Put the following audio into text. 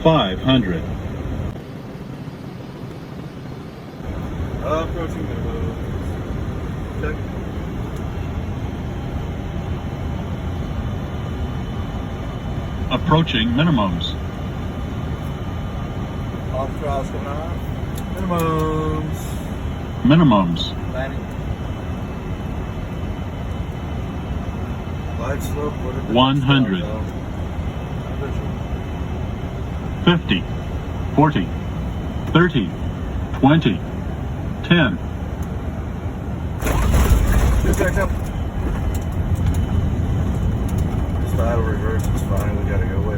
500. Approaching minimums. Check. Approaching minimums. Off throttle coming off. Minimums. Minimums. Landing. Glide slope. 100. 50. 40. 30. 20. 10. Get back up. Style reverse is fine. We gotta go away.